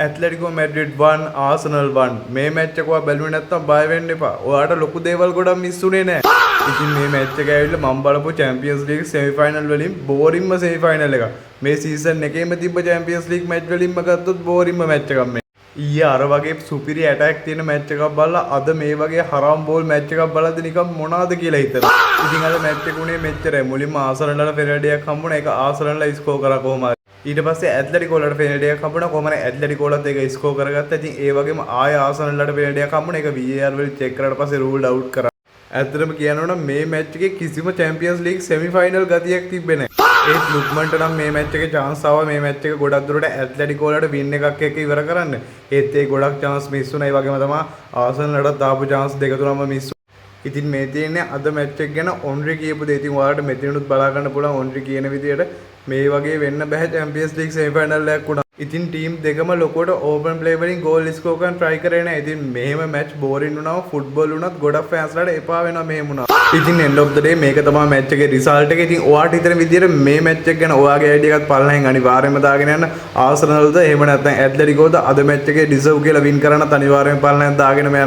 ඇත්ලටිකෝ Madrid 1 ආසනල් 1 මේ match එක ඔයා බැලුවේ නැත්නම් බය වෙන්න එපා. ඔයාට ලොකු දේවල් ගොඩක් මිස් උනේ නෑ. ඉතින් මේ මැච් එක ඇවිල්ලා මම බලපු චැම්පියන්ස් ලීග් සෙමි ෆයිනල් වලින් බෝරින්ම සෙමි ෆයිනල් එක. මේ සීසන් එකේම තිබ්බ චැම්පියන්ස් ලීග් මැච් වලින්ම ගත්තොත් බෝරින්ම මැච් එකක් මේ. ඊයේ අර වගේ සුපිරි ඇටැක් තියෙන මැච් එකක් බලලා අද මේ වගේ හරම් බෝල් මැච් එකක් බලද්දි නිකන් මොනවද කියලා හිතලා. ඉතින් අද මැච් එක උනේ මෙච්චරයි. මුලින්ම ආසනල්ලා පෙරඩියක් හම්බුණා. ඒක ආසනල්ලා ස්කෝර් කරා කොහොමද? ඊට පස්සේ ඇත්ලටිකෝ වලට පෙනල්ටියක් හම්බුණා. කොහොමද ඇත්ලටිකෝ වලත් ඒක ස්කෝර් කරගත්තා. ඉතින් ඒ වගේම ආය ආසනල් වලට පෙනල්ටියක් හම්බුණා. ඒක VAR වලින් චෙක් කරාට පස්සේ රූල්ඩ් අවුට් කරා. ඇත්තටම කියනවා නම් මේ මැච් එකේ කිසිම චැම්පියන්ස් ලීග් සෙමි ෆයිනල් ගතියක් තිබ්බේ නැහැ. ඒත් ලුක්මන්ට නම් මේ මැච් එකේ chance ආවා. මේ මැච් එක ගොඩක් දුරට ඇත්ලටිකෝ වලට වින් එකක් එක්ක ඉවර කරන්න. ඒත් ඒ ගොඩක් chance මිස් වුණා. ඒ වගේම තමයි ආසනල් වලට දාපු chance දෙක තුනම මිස්. ඉතින් මේ තියෙන්නේ අද මැච් එක ගැන ඔන්රි කියපු දේ. ඉතින් ඔයාලට මෙතනනුත් බලා ගන්න පුළුවන් ඔන්රි කියන විදියට මේ වගේ වෙන්න බෑ චැම්පියන්ස් ලීග් සෙමි ෆයිනල් එකක් වුණා. ඉතින් ටීම් දෙකම ලොකුවට ඕපන් ප්ලේ වලින් ගෝල් ස්කෝර් කරන්න try කරේ නැහැ. ඉතින් මෙහෙම මැච් බෝරින් වුණාම ෆුට්බෝල් වුණත් ගොඩක් ෆෑන්ස්ලාට එපා වෙනවා මෙහෙම වුණා. ඉතින් end of the day මේක තමයි මැච් එකේ රිසල්ට් එක. ඉතින් ඔයාට හිතන විදියට මේ මැච් එක ගැන ඔයාගේ අයිඩියා එකත් පල්ලෙන් අනිවාර්යයෙන්ම දාගෙන යන්න. ආසනල්ද එහෙම නැත්නම් ඇත්ලටිකෝද අද මැච් එකේ ඩිසර්ව් කියලා වින් කරන්නත් අනිවාර්යයෙන්ම පල්ලෙන් දාගෙන යන්න.